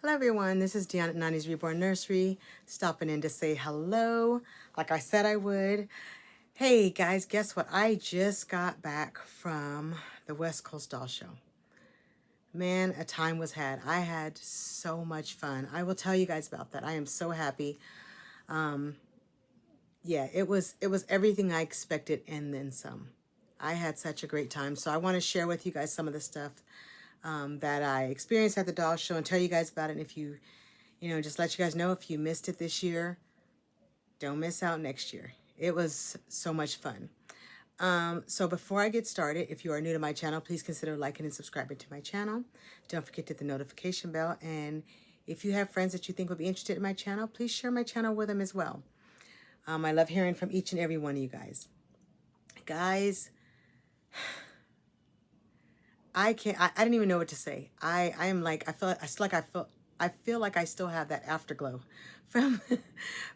Hello everyone, this is Deanna at Nani's Reborn Nursery, stopping in to say hello, like I said I would. Hey guys, guess what? I just got back from the West Coast Doll Show. Man, a time was had. I had so much fun. I will tell you guys about that. I am so happy. Yeah, it was everything I expected and then some. I had such a great time. So I want to share with you guys some of the stuff that I experienced at the doll show and tell you guys about it. And if you just let you guys know if you missed it this year, don't miss out next year. It was so much fun. So before I get started, if you are new to my channel, please consider liking and subscribing to my channel. Don't forget to hit the notification bell. And if you have friends that you think would be interested in my channel, please share my channel with them as well. I love hearing from each and every one of you guys. Guys, I can't, I didn't even know what to say. I am like, I feel like I still have that afterglow from,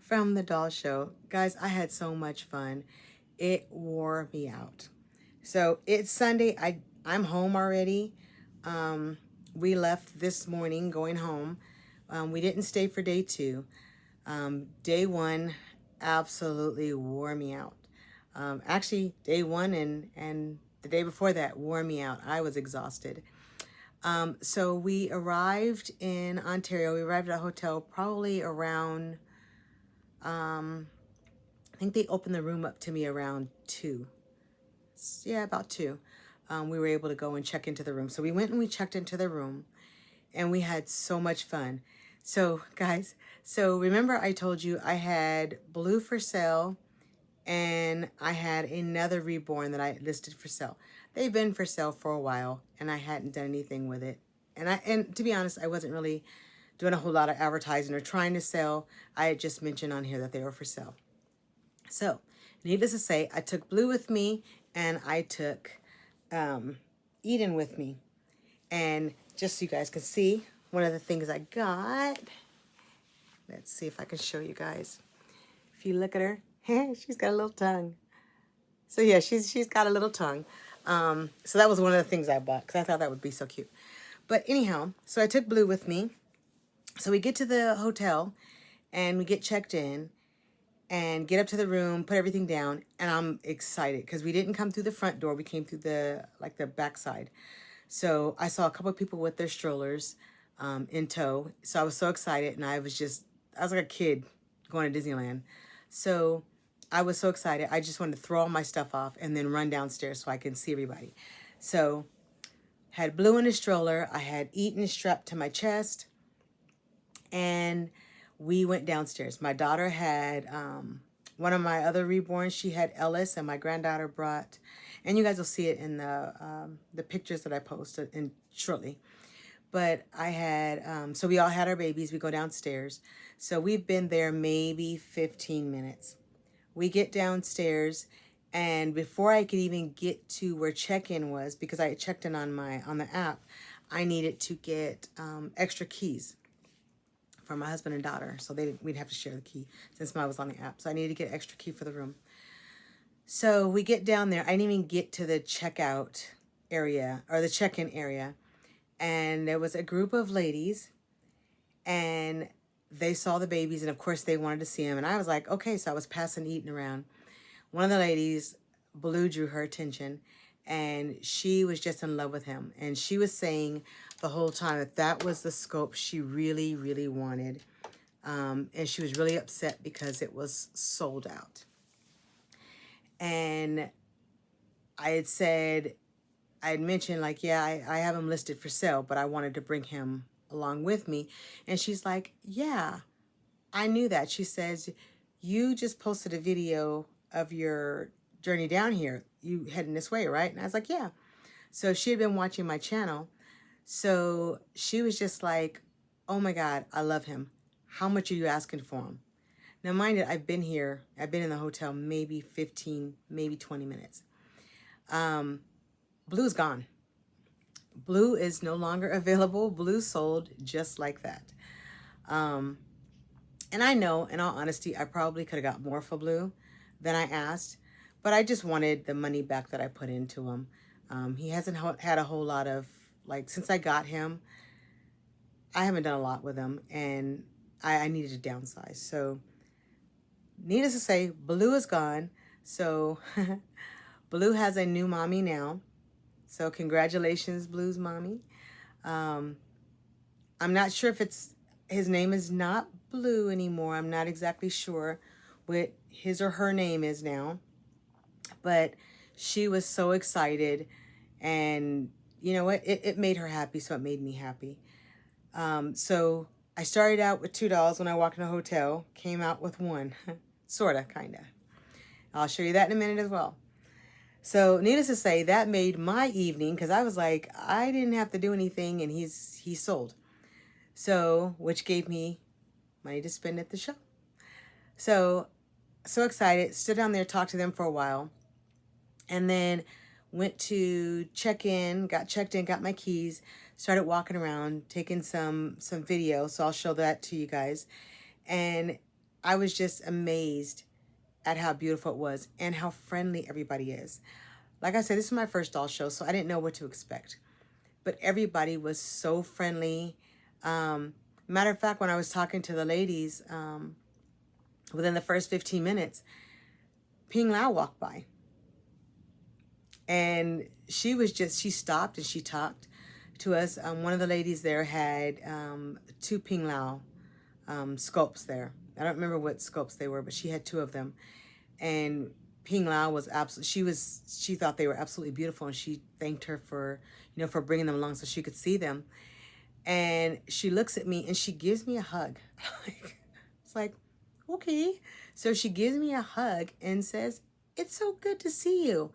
from the doll show. Guys, I had so much fun. It wore me out. So it's Sunday. I'm home already. We left this morning going home. We didn't stay for day two. Day one absolutely wore me out. Actually, day one and the day before that wore me out. I was exhausted. So we arrived in Ontario. We arrived at a hotel probably around, I think they opened the room up to me around 2. Yeah, about 2. We were able to go and check into the room. So we went and we checked into the room and we had so much fun. So guys, so remember I told you I had Blue for sale and I had another reborn that I listed for sale. They've been for sale for a while and I hadn't done anything with it. And to be honest, I wasn't really doing a whole lot of advertising or trying to sell. I had just mentioned on here that they were for sale. So, needless to say, I took Blue with me and I took Eden with me. And just so you guys can see, one of the things I got, let's see if I can show you guys. If you look at her, she's got a little tongue. So yeah, she's got a little tongue. So that was one of the things I bought because I thought that would be so cute. But anyhow, so I took Blue with me. So we get to the hotel and we get checked in and get up to the room, put everything down, and I'm excited because we didn't come through the front door. We came through the back side. So I saw a couple of people with their strollers in tow. So I was so excited, and I was like a kid going to Disneyland. So I was so excited. I just wanted to throw all my stuff off and then run downstairs so I can see everybody. So had Blue in a stroller. I had Eden strapped to my chest, and we went downstairs. My daughter had one of my other reborns. She had Ellis, and my granddaughter brought, and you guys will see it in the pictures that I posted in shortly. But I had, so we all had our babies. We go downstairs. So we've been there maybe 15 minutes. We get downstairs, and before I could even get to where check-in was, because I had checked in on the app, I needed to get extra keys for my husband and daughter. So we'd have to share the key since mine was on the app. So I needed to get an extra key for the room. So we get down there. I didn't even get to the checkout area or the check-in area. And there was a group of ladies and they saw the babies. And of course they wanted to see them. And I was like, okay. So I was passing Eden around. One of the ladies, Blue, drew her attention and she was just in love with him. And she was saying the whole time that was the scope she really, really wanted. And she was really upset because it was sold out. And I had mentioned like, yeah, I have him listed for sale, but I wanted to bring him along with me. And she's like, yeah, I knew that. She says, you just posted a video of your journey down here. You heading this way, right? And I was like, yeah. So she had been watching my channel. So she was just like, oh my God, I love him. How much are you asking for him? Now, mind you, I've been in the hotel maybe 15, maybe 20 minutes. Blue's gone. Blue is no longer available. Blue sold just like that. And I know, in all honesty, I probably could have got more for Blue than I asked, but I just wanted the money back that I put into him. He hasn't had a whole lot of, like, since I got him, I haven't done a lot with them, and I needed to downsize. So needless to say, Blue is gone. So Blue has a new mommy now. So congratulations, Blue's mommy. Um, I'm not sure if his name is not Blue anymore. I'm not exactly sure what his or her name is now. But she was so excited, and you know what? It made her happy, so it made me happy. So I started out with $2 when I walked in a hotel, came out with one, sorta, kinda. I'll show you that in a minute as well. So needless to say, that made my evening because I was like, I didn't have to do anything, and he sold. So which gave me money to spend at the show. So excited, stood down there, talked to them for a while, and then went to check in, got checked in, got my keys, started walking around, taking some video. So I'll show that to you guys. And I was just amazed at how beautiful it was and how friendly everybody is. Like I said, this is my first doll show, so I didn't know what to expect. But everybody was so friendly. Matter of fact, when I was talking to the ladies, within the first 15 minutes, Ping Lao walked by. And she stopped and she talked to us. One of the ladies there had 2 Ping Lao sculpts there. I don't remember what sculpts they were, but she had 2 of them. And Ping Lao was absolutely, she thought they were absolutely beautiful, and she thanked her for, for bringing them along so she could see them. And she looks at me and she gives me a hug. It's like, okay. So she gives me a hug and says, "It's so good to see you."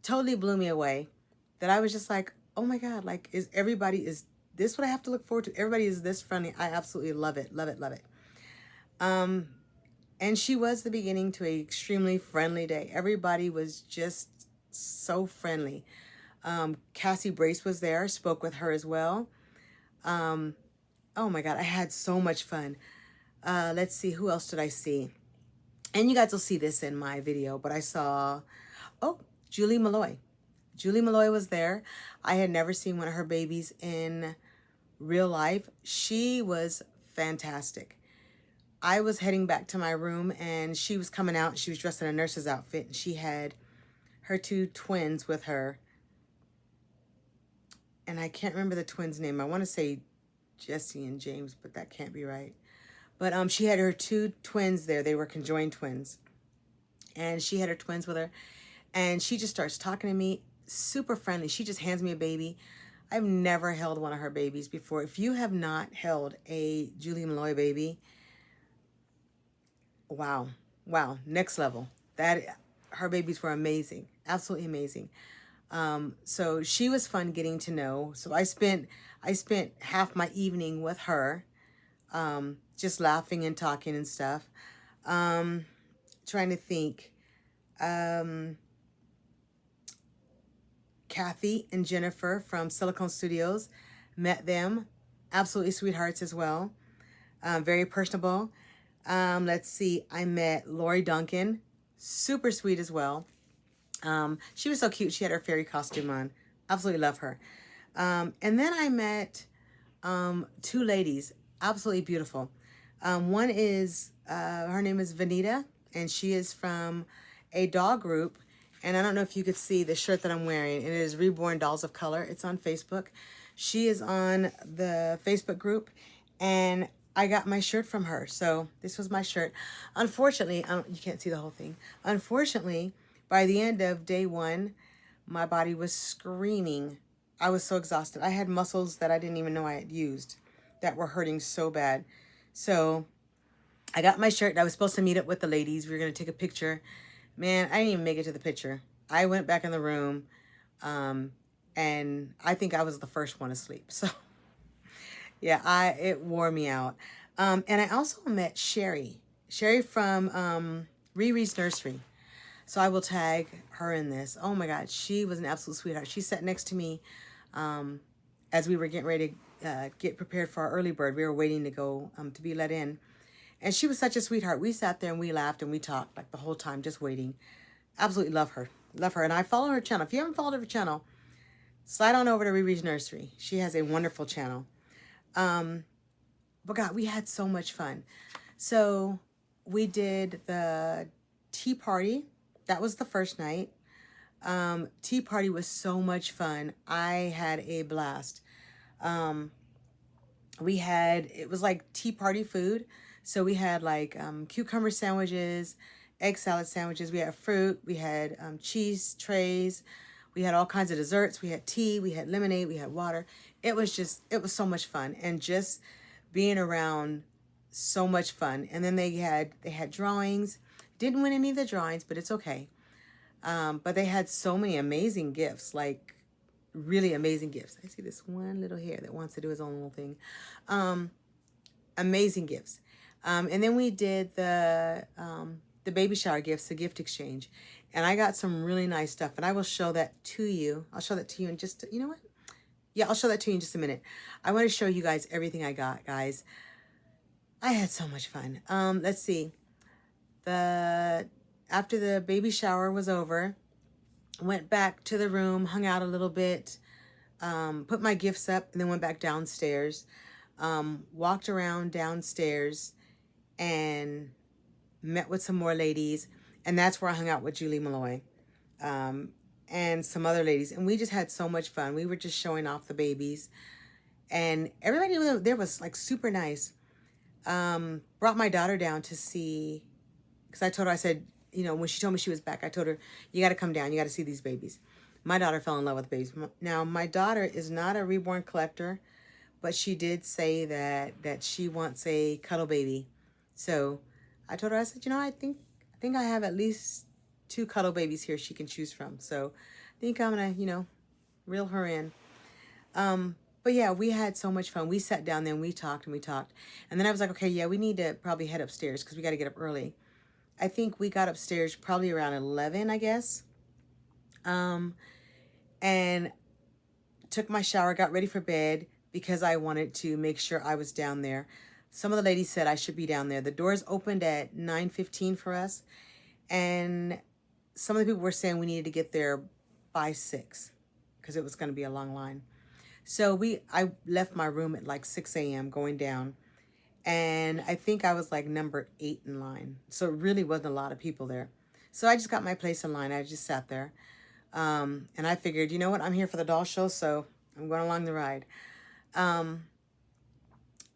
Totally blew me away. That I was just like, oh my God, like, is this what I have to look forward to? Everybody is this friendly. I absolutely love it, love it, love it. And she was the beginning to an extremely friendly day. Everybody was just so friendly. Cassie Brace was there, spoke with her as well. Oh my God, I had so much fun. Let's see, who else did I see? And you guys will see this in my video, but I saw, Julie Malloy. Julie Malloy was there. I had never seen one of her babies in real life. She was fantastic. I was heading back to my room, and she was coming out. She was dressed in a nurse's outfit, and she had her 2 twins with her. And I can't remember the twins' name. I want to say Jesse and James, but that can't be right. But she had her 2 twins there. They were conjoined twins. And she had her twins with her. And she just starts talking to me, super friendly. She just hands me a baby. I've never held one of her babies before. If you have not held a Julie Malloy baby, wow, next level. Her babies were amazing, absolutely amazing. So she was fun getting to know. So I spent half my evening with her, just laughing and talking and stuff. Trying to think. Kathy and Jennifer from Silicone Studios, met them. Absolutely sweethearts as well. Very personable. Let's see. I met Lori Duncan. Super sweet as well. She was so cute. She had her fairy costume on. Absolutely love her. And then I met 2 ladies. Absolutely beautiful. One is, her name is Vanita, and she is from a doll group. And I don't know if you could see the shirt that I'm wearing. It is Reborn Dolls of Color. It's on Facebook. She is on the Facebook group, and I got my shirt from her. So this was my shirt. Unfortunately, you can't see the whole thing. Unfortunately, by the end of day 1, my body was screaming. I was so exhausted. I had muscles that I didn't even know I had used that were hurting so bad. So I got my shirt. I was supposed to meet up with the ladies. We were going to take a picture. Man, I didn't even make it to the picture. I went back in the room, and I think I was the first one to sleep. So, yeah, it wore me out. And I also met Sherry from Riri's Nursery. So I will tag her in this. Oh my God, she was an absolute sweetheart. She sat next to me as we were getting ready to get prepared for our early bird. We were waiting to go to be let in. And she was such a sweetheart. We sat there and we laughed and we talked like the whole time, just waiting. Absolutely love her. Love her. And I follow her channel. If you haven't followed her channel, slide on over to Riri's Nursery. She has a wonderful channel. But God, we had so much fun. So we did the tea party. That was the first night. Tea party was so much fun. I had a blast. It was like tea party food. So we had like cucumber sandwiches, egg salad sandwiches. We had fruit. We had cheese trays. We had all kinds of desserts. We had tea. We had lemonade. We had water. It was so much fun. And just being around so much fun. And then they had drawings. Didn't win any of the drawings, but it's okay. But they had so many amazing gifts, like really amazing gifts. I see this one little hair that wants to do his own little thing. Amazing gifts. And then we did the baby shower gifts, the gift exchange. And I got some really nice stuff. And I will show that to you. I'll show that to you in just, you know what? Yeah, I'll show that to you in just a minute. I want to show you guys everything I got, guys. I had so much fun. Let's see. After the baby shower was over, went back to the room, hung out a little bit, put my gifts up, and then went back downstairs. Walked around downstairs and met with some more ladies, and that's where I hung out with Julie Malloy and some other ladies, and we just had so much fun. We were just showing off the babies, and everybody there was like super nice. Brought my daughter down to see, because I told her, I said, you know, when she told me she was back, I told her, you got to come down, you got to see these babies. My daughter fell in love with babies. Now, my daughter is not a reborn collector, but she did say that she wants a cuddle baby. So I told her, I said, you know, I think I have at least 2 cuddle babies here she can choose from. So I think I'm gonna, you know, reel her in. But yeah, we had so much fun. We sat down there and we talked and we talked. And then I was like, okay, yeah, we need to probably head upstairs because we got to get up early. I think we got upstairs probably around 11, I guess. And took my shower, got ready for bed because I wanted to make sure I was down there. Some of the ladies said I should be down there. The doors opened at 9:15 for us. And some of the people were saying we needed to get there by 6 because it was going to be a long line. So I left my room at like 6 a.m. going down. And I think I was like number 8 in line. So it really wasn't a lot of people there. So I just got my place in line. I just sat there. And I figured, you know what? I'm here for the doll show, so I'm going along the ride.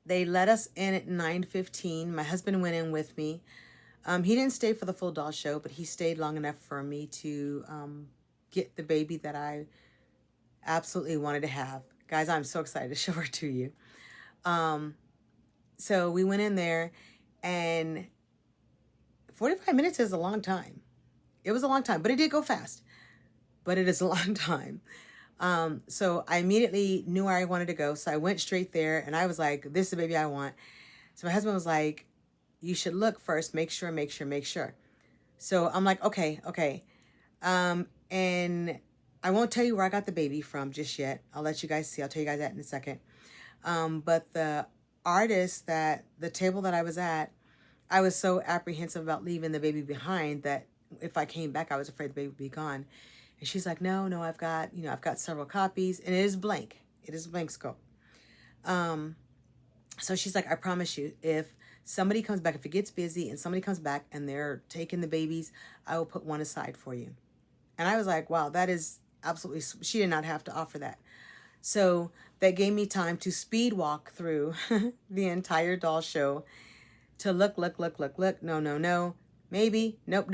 They let us in at 9:15. My husband went in with me. He didn't stay for the full doll show, but he stayed long enough for me to get the baby that I absolutely wanted to have. Guys, I'm so excited to show her to you. So we went in there, and 45 minutes is a long time. It was a long time, but it did go fast. But it is a long time. So I immediately knew where I wanted to go. So I went straight there, and I was like, this is the baby I want. So my husband was like, you should look first, make sure. So I'm like, okay. And I won't tell you where I got the baby from just yet. I'll let you guys see. I'll tell you guys that in a second. But the artist the table that I was at, I was so apprehensive about leaving the baby behind that if I came back, I was afraid the baby would be gone. And she's like, no, I've got several copies, and it is blank. It is a blank scope. So she's like, I promise you, if somebody comes back, if it gets busy and somebody comes back and they're taking the babies, I will put one aside for you. And I was like, wow, that is absolutely, she did not have to offer that. So that gave me time to speed walk through the entire doll show to look. No. Maybe. Nope.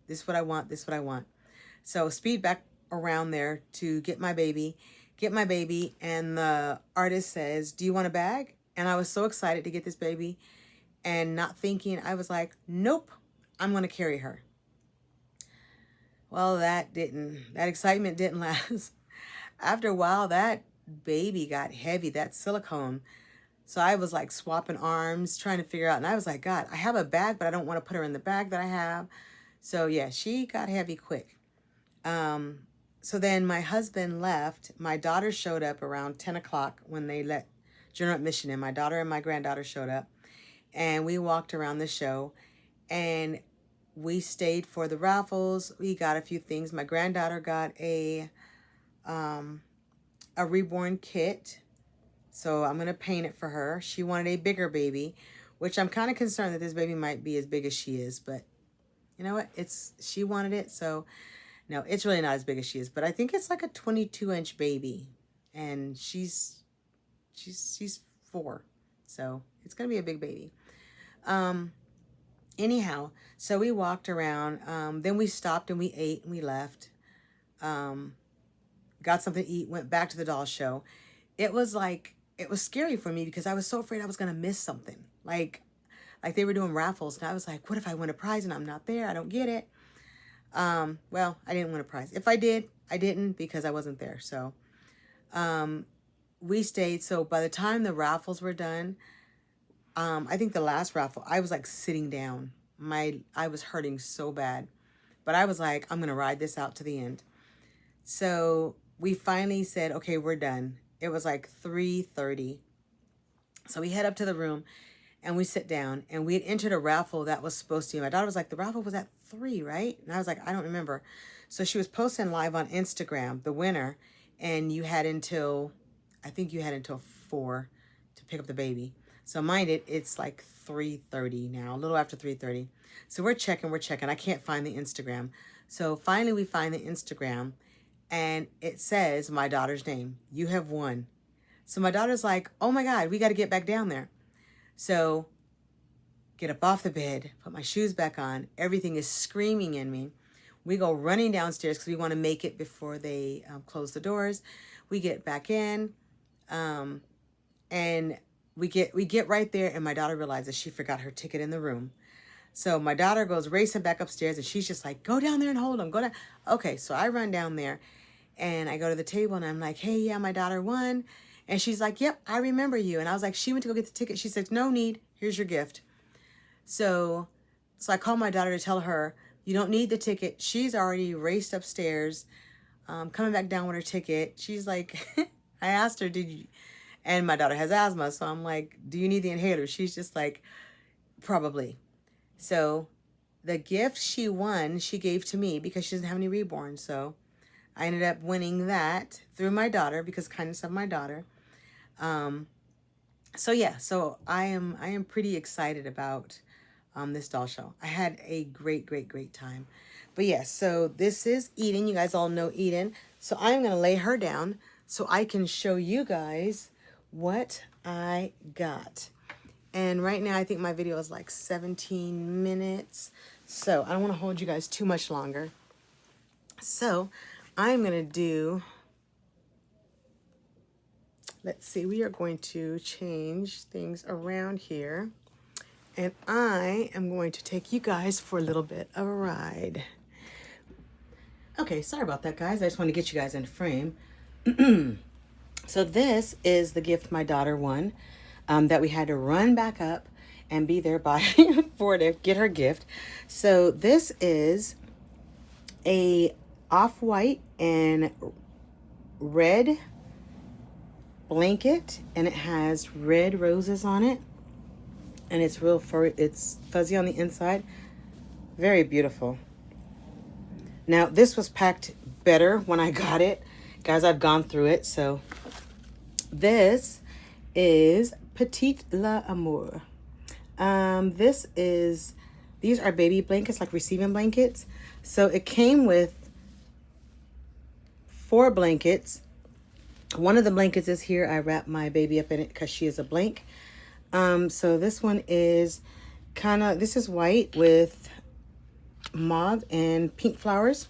This is what I want. So speed back around there to get my baby. And the artist says, do you want a bag? And I was so excited to get this baby and not thinking, I was like, nope, I'm going to carry her. Well, that excitement didn't last. After a while, that baby got heavy, that silicone. So I was like swapping arms, trying to figure out. And I was like, God, I have a bag, but I don't want to put her in the bag that I have. So yeah, she got heavy quick. So then my husband left. My daughter showed up around 10 o'clock when they let general admission in. My daughter and my granddaughter showed up. And we walked around the show. And we stayed for the raffles. We got a few things. My granddaughter got a reborn kit. So I'm going to paint it for her. She wanted a bigger baby, which I'm kind of concerned that this baby might be as big as she is. But you know what? She wanted it. So no, it's really not as big as she is. But I think it's like a 22-inch baby. And she's 4. So it's going to be a big baby. Anyhow, so we walked around. Then we stopped and we ate and we left. Got something to eat, went back to the doll show. It was scary for me because I was so afraid I was going to miss something. Like they were doing raffles, and I was like, what if I win a prize and I'm not there? I don't get it. Well, I didn't win a prize. If I did, I didn't because I wasn't there. So, we stayed. So by the time the raffles were done, I think the last raffle, I was like sitting down. I was hurting so bad, but I was like, I'm going to ride this out to the end. So we finally said, okay, we're done. It was like 3:30. So we head up to the room and we sit down, and we had entered a raffle that was supposed to be. My daughter was like, the raffle was at 3, right? And I was like, I don't remember. So she was posting live on Instagram, the winner, and I think you had until 4 to pick up the baby. So mind it, it's like 3:30 now, a little after 3:30. So we're checking. I can't find the Instagram. So finally we find the Instagram, and it says my daughter's name. You have won. So my daughter's like, oh my God, we got to get back down there. So get up off the bed, put my shoes back on. Everything is screaming in me. We go running downstairs because we want to make it before they close the doors. We get back in, and we get right there, and my daughter realizes she forgot her ticket in the room. So my daughter goes racing back upstairs, and she's just like, go down there and hold them. Go down. Okay, so I run down there, and I go to the table, and I'm like, hey, yeah, my daughter won. And she's like, yep, I remember you. And I was like, she went to go get the ticket. She said, no need. Here's your gift. So I called my daughter to tell her, you don't need the ticket. She's already raced upstairs, coming back down with her ticket. She's like, I asked her, did you? And my daughter has asthma. So I'm like, do you need the inhaler? She's just like, probably. So the gift she won, she gave to me because she doesn't have any reborn. So I ended up winning that through my daughter because kindness of my daughter. So yeah, so I am pretty excited about this doll show. I had a great time. But yes, so this is Eden. You guys all know Eden. So I'm going to lay her down so I can show you guys what I got. And right now I think my video is like 17 minutes. So I don't want to hold you guys too much longer. So I'm going to do, let's see, we are going to change things around here. And I am going to take you guys for a little bit of a ride. Okay, sorry about that, guys. I just want to get you guys in frame. So this is the gift my daughter won, that we had to run back up and be there by 4 to get her gift. So this is a off-white and red blanket, and it has red roses on it, and it's real furry. It's fuzzy on the inside. Very beautiful. Now this was packed better when I got it, guys. I've gone through it. So this is Petite L'Amour. These are baby blankets, like receiving blankets. So it came with 4 blankets. One of the blankets is here. I wrapped my baby up in it because she is a blank. So this one is this is white with mauve and pink flowers.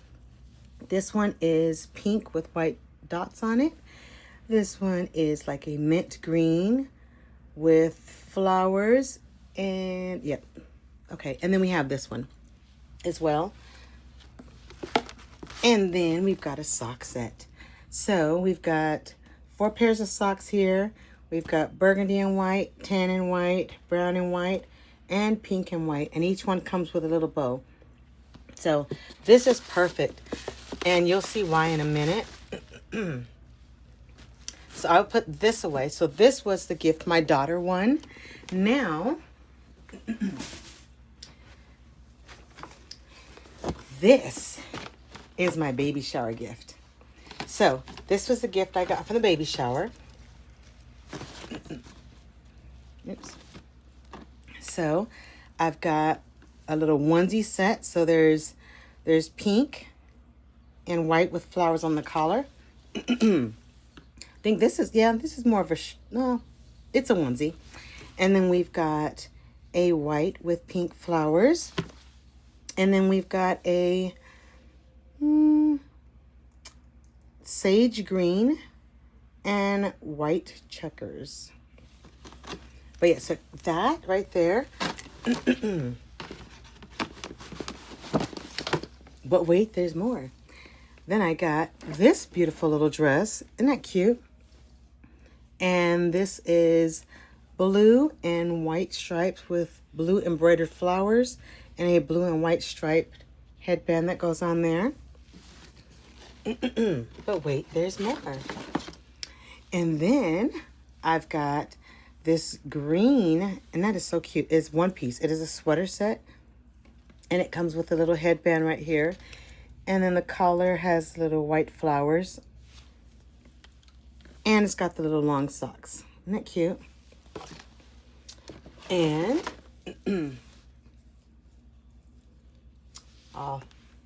This one is pink with white dots on it. This one is like a mint green with flowers, and yep. Okay, and then we have this one as well. And then we've got a sock set. So we've got 4 pairs of socks here. We've got burgundy and white, tan and white, brown and white, and pink and white. And each one comes with a little bow. So this is perfect. And you'll see why in a minute. So I'll put this away. So this was the gift my daughter won. Now, this is my baby shower gift. So this was the gift I got for the baby shower. So I've got a little onesie set. So there's pink and white with flowers on the collar. I think this is more of a, no, it's a onesie. And then we've got a white with pink flowers. And then we've got a sage green and white checkers. But yeah, so that right there. But wait, there's more. Then I got this beautiful little dress. Isn't that cute? And this is blue and white stripes with blue embroidered flowers and a blue and white striped headband that goes on there. But wait, there's more. And then I've got this green, and that is so cute. It's one piece. It is a sweater set, and it comes with a little headband right here. And then the collar has little white flowers, and it's got the little long socks. Isn't that cute? And oh,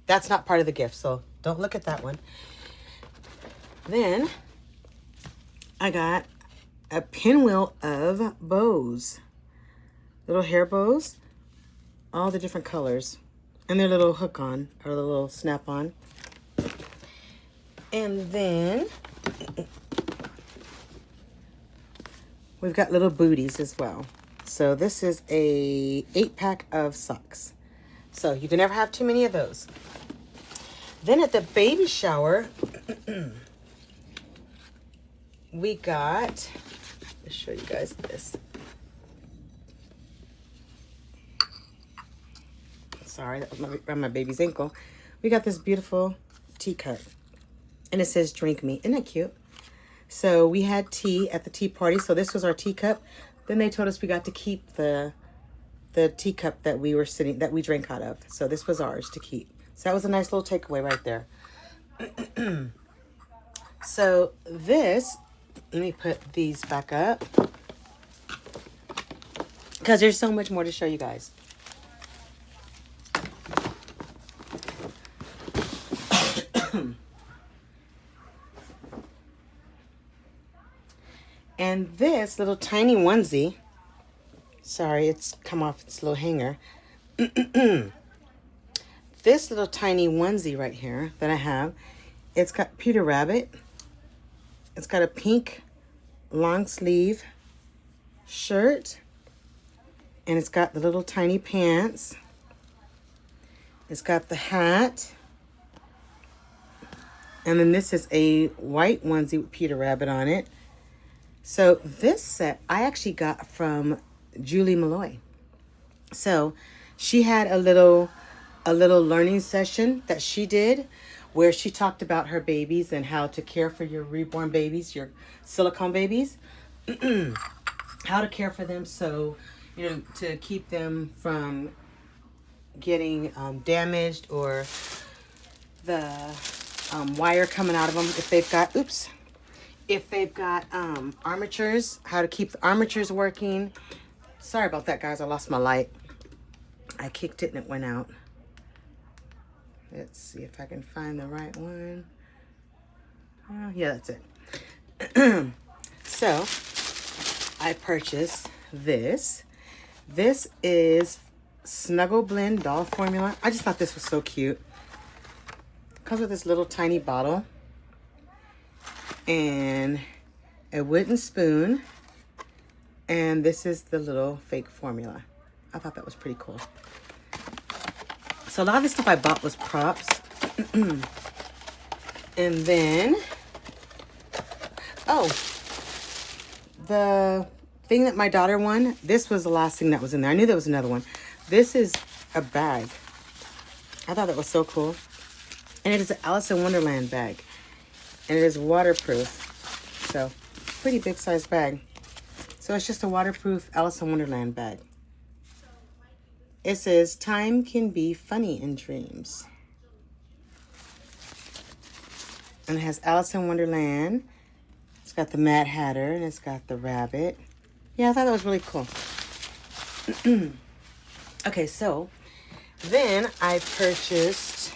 that's not part of the gift, so don't look at that one. Then I got a pinwheel of bows, little hair bows, all the different colors, and their little hook on, or the little snap on. And then we've got little booties as well. So this is a 8-pack of socks. So you can never have too many of those. Then at the baby shower, we got, let's show you guys this. Sorry, that was around my baby's ankle. We got this beautiful teacup, and it says drink me. Isn't that cute? So we had tea at the tea party, so this was our teacup. Then they told us we got to keep the teacup that we drank out of. So this was ours to keep. So that was a nice little takeaway right there. So this, let me put these back up, because there's so much more to show you guys. And this little tiny onesie, sorry, it's come off its little hanger. This little tiny onesie right here that I have, it's got Peter Rabbit. It's got a pink long sleeve shirt, and it's got the little tiny pants. It's got the hat. And then this is a white onesie with Peter Rabbit on it. So this set I actually got from Julie Malloy. So she had a little learning session that she did where she talked about her babies and how to care for your reborn babies, your silicone babies. How to care for them, so you know, to keep them from getting damaged, or the wire coming out of them if they've got, if they've got armatures, how to keep the armatures working. Sorry about that, guys. I lost my light. I kicked it and it went out. Let's see if I can find the right one. Yeah, that's it. So I purchased this. This is Snuggle Blend Doll Formula. I just thought this was so cute. Comes with this little tiny bottle and a wooden spoon, and this is the little fake formula. I thought that was pretty cool. So a lot of the stuff I bought was props. And then, oh, the thing that my daughter won, this was the last thing that was in there. I knew there was another one. This is a bag. I thought that was so cool. And it is an Alice in Wonderland bag. And it is waterproof. So, pretty big size bag. So it's just a waterproof Alice in Wonderland bag. It says, time can be funny in dreams. And it has Alice in Wonderland. It's got the Mad Hatter, and it's got the rabbit. Yeah, I thought that was really cool. Okay, so then I purchased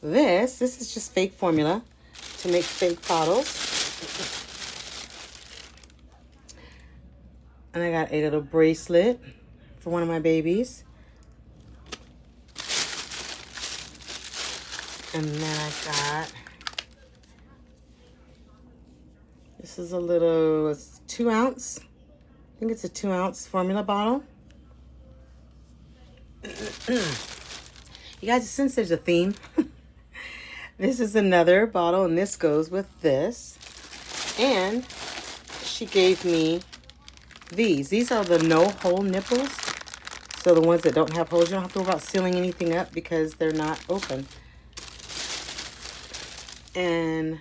this. This is just fake formula to make fake bottles. And I got a little bracelet for one of my babies. And then I got, this is a little, it's 2 ounce. I think it's a 2 ounce formula bottle. You guys, since there's a theme, this is another bottle, and this goes with this. And she gave me these. These are the no-hole nipples. So the ones that don't have holes, you don't have to worry about sealing anything up because they're not open. And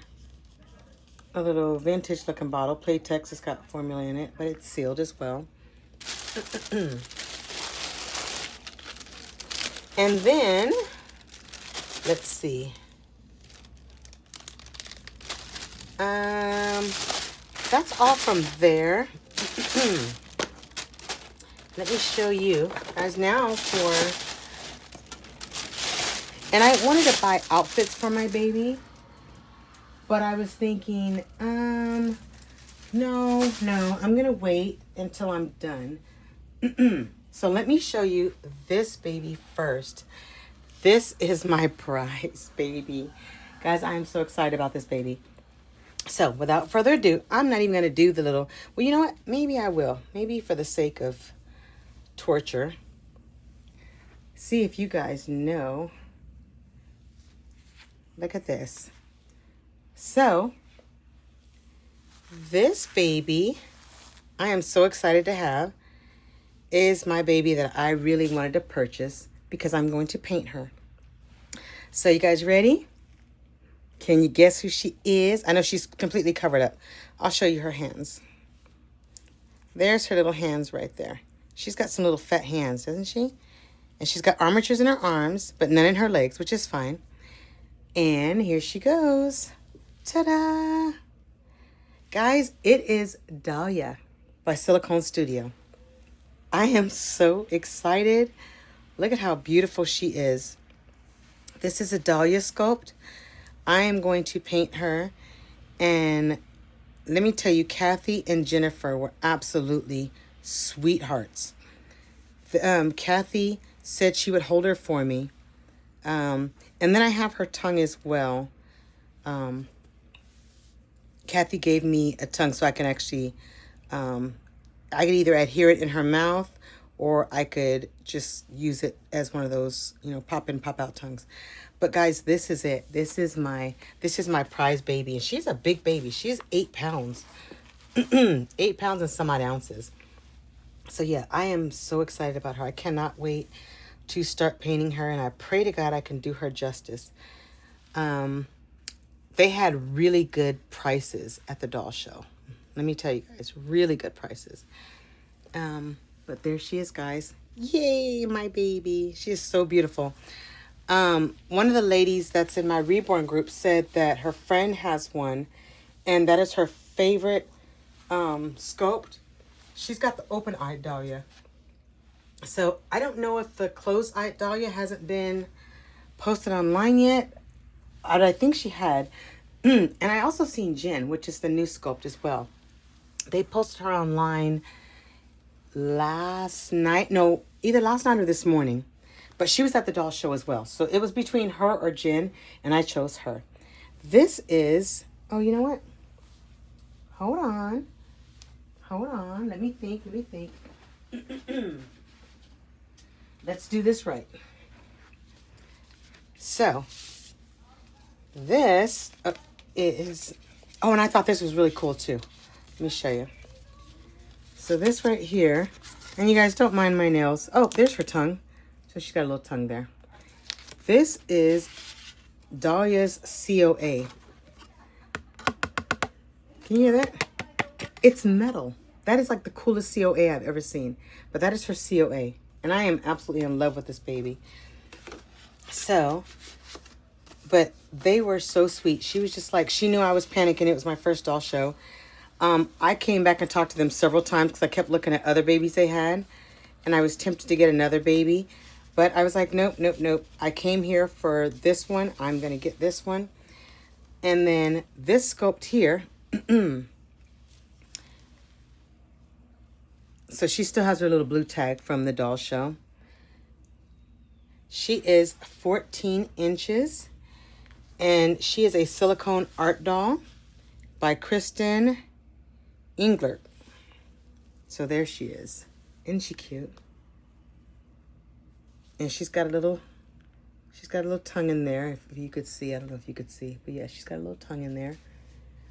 a little vintage looking bottle. Playtex has got formula in it, but it's sealed as well. And then, let's see. That's all from there. Let me show you guys now and I wanted to buy outfits for my baby, but I was thinking, no, I'm gonna wait until I'm done. So let me show you this baby first. This is my prize baby. Guys, I am so excited about this baby. So without further ado, I'm not even going to do the little, well, you know what? Maybe I will. Maybe for the sake of torture. See if you guys know. Look at this. So this baby, I am so excited to have, is my baby that I really wanted to purchase because I'm going to paint her. So you guys ready? Can you guess who she is? I know she's completely covered up. I'll show you her hands. There's her little hands right there. She's got some little fat hands, doesn't she? And she's got armatures in her arms, but none in her legs, which is fine. And here she goes. Ta-da! Guys, it is Dahlia by Silicone Studio. I am so excited. Look at how beautiful she is. This is a Dahlia sculpt. I am going to paint her, and let me tell you, Kathy and Jennifer were absolutely sweethearts. Kathy said she would hold her for me, and then I have her tongue as well. Kathy gave me a tongue so I can actually, I could either adhere it in her mouth or I could just use it as one of those, you know, pop in, pop out tongues. But guys, this is it. This is my prize baby. And she's a big baby. She's 8 pounds. 8 pounds and some odd ounces. So yeah, I am so excited about her. I cannot wait to start painting her. And I pray to God I can do her justice. They had really good prices at the doll show. Let me tell you guys, really good prices. But there she is, guys. Yay, my baby. She is so beautiful. One of the ladies that's in my reborn group said that her friend has one, and that is her favorite sculpt. She's got the open-eyed Dahlia. So I don't know if the closed-eyed Dahlia hasn't been posted online yet. I think she had. And I also seen Jen, which is the new sculpt as well. They posted her online last night. No, either last night or this morning. But she was at the doll show as well. So it was between her or Jen, and I chose her. This is, oh, you know what? Hold on. Hold on. Let me think. Let's do this right. So, this is, oh, and I thought this was really cool too. Let me show you. So this right here, and you guys don't mind my nails. Oh, there's her tongue. So she's got a little tongue there. This is Dahlia's COA. Can you hear that? It's metal. That is like the coolest COA I've ever seen. But that is her COA. And I am absolutely in love with this baby. So, but they were so sweet. She was just like, she knew I was panicking. It was my first doll show. I came back and talked to them several times because I kept looking at other babies they had, and I was tempted to get another baby, but I was like, nope, nope, nope. I came here for this one. I'm going to get this one. And then this sculpt here, so she still has her little blue tag from the doll show. She is 14 inches, and she is a silicone art doll by Kristen Englert. So there she is. Isn't she cute? And she's got a little tongue in there, if you could see. I don't know if you could see, but yeah, she's got a little tongue in there.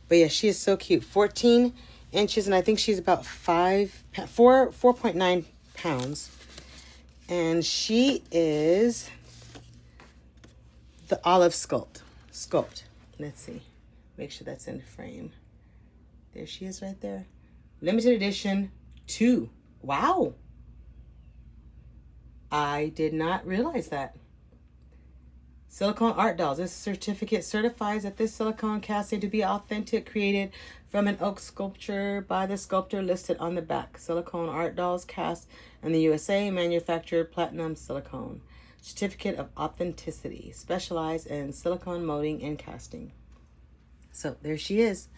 But yeah, she is so cute. 14 inches, and I think she's about 4.9 pounds. And she is the olive sculpt. Let's see. Make sure that's in frame. There she is right there. Limited edition 2. Wow. I did not realize that. Silicone art dolls. This certificate certifies that this silicone casting to be authentic, created from an oak sculpture by the sculptor listed on the back. Silicone art dolls cast in the USA, manufactured platinum silicone. Certificate of authenticity, specialized in silicone molding and casting. So there she is.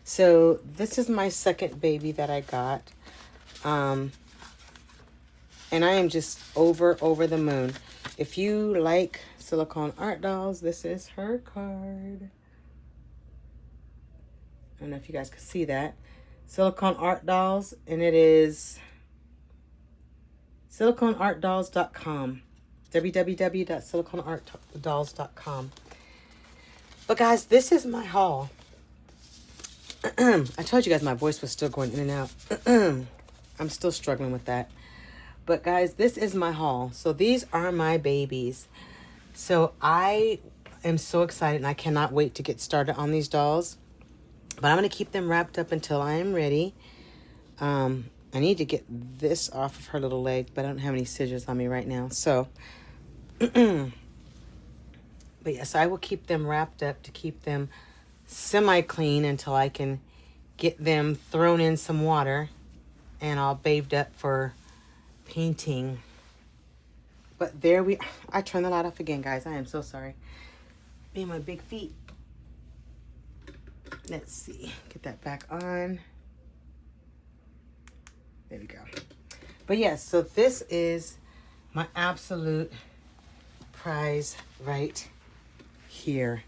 So this is my second baby that I got. And I am just over the moon. If you like silicone art dolls, this is her card. I don't know if you guys can see that. Silicone art dolls, and it is siliconeartdolls.com. www.siliconeartdolls.com. But guys, this is my haul. I told you guys my voice was still going in and out. I'm still struggling with that. But guys, this is my haul. So these are my babies. So I am so excited, and I cannot wait to get started on these dolls. But I'm going to keep them wrapped up until I am ready. I need to get this off of her little leg, but I don't have any scissors on me right now. So, but yes, I will keep them wrapped up to keep them semi-clean until I can get them thrown in some water and all bathed up for painting. But there I turned the light off again, guys. I am so sorry. Me and my big feet. Let's see. Get that back on. There we go. But yes, so this is my absolute prize right here.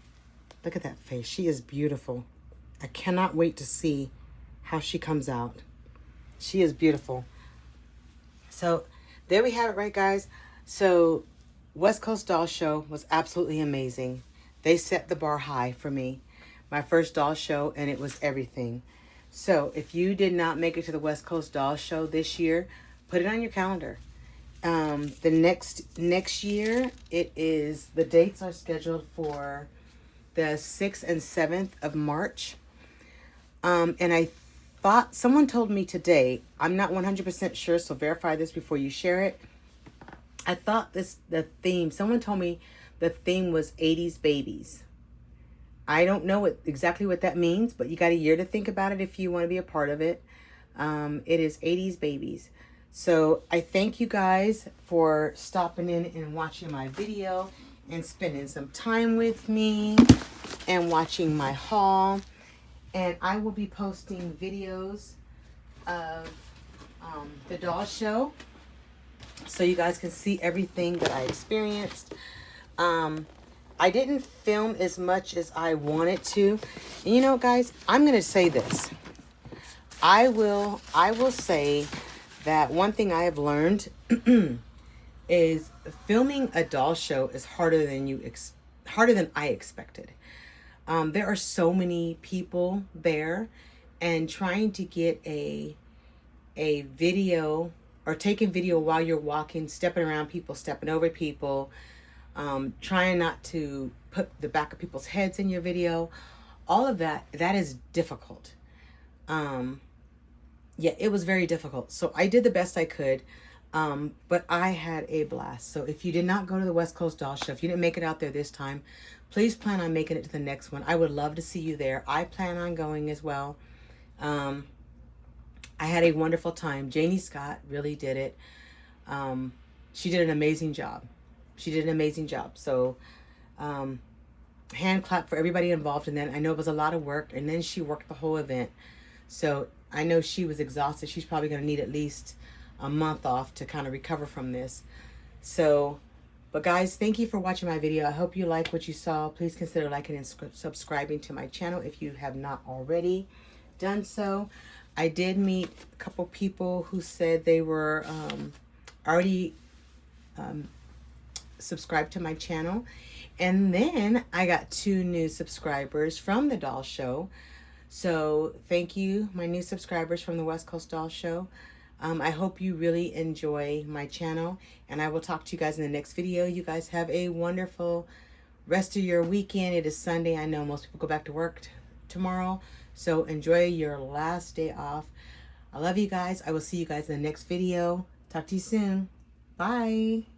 Look at that face. She is beautiful. I cannot wait to see how she comes out. She is beautiful. So there we have it, right, guys? So West Coast Doll Show was absolutely amazing. They set the bar high for me. My first doll show, and it was everything. So if you did not make it to the West Coast Doll Show this year, put it on your calendar. The next year, the dates are scheduled for the 6th and 7th of March. And I thought, someone told me today, I'm not 100% sure, so verify this before you share it. I thought someone told me the theme was 80s babies. I don't know exactly what that means, but you got a year to think about it if you want to be a part of it. It is 80s babies. So I thank you guys for stopping in and watching my video and spending some time with me and watching my haul. And I will be posting videos of the doll show so you guys can see everything that I experienced. I didn't film as much as I wanted to. And you know, guys, I'm going to say this. I will say that one thing I have learned is filming a doll show is harder than I expected. There are so many people there, and trying to get a video or taking video while you're walking, stepping around people, stepping over people, trying not to put the back of people's heads in your video, all of that is difficult. Yeah, it was very difficult. So I did the best I could, but I had a blast. So if you did not go to the West Coast Doll Show, if you didn't make it out there this time, please plan on making it to the next one. I would love to see you there. I plan on going as well. Um, I had a wonderful time. Janie Scott really did it. She did an amazing job. She did an amazing job. So, um, hand clap for everybody involved in that. I know it was a lot of work, and then she worked the whole event. So I know she was exhausted. She's probably going to need at least a month off to kind of recover from this. So, but guys, thank you for watching my video. I hope you like what you saw. Please consider liking and subscribing to my channel if you have not already done so. I did meet a couple people who said they were already subscribed to my channel. And then I got 2 new subscribers from the doll show. So thank you, my new subscribers from the West Coast Doll Show. I hope you really enjoy my channel, and I will talk to you guys in the next video. You guys have a wonderful rest of your weekend. It is Sunday. I know most people go back to work tomorrow, so enjoy your last day off. I love you guys. I will see you guys in the next video. Talk to you soon. Bye.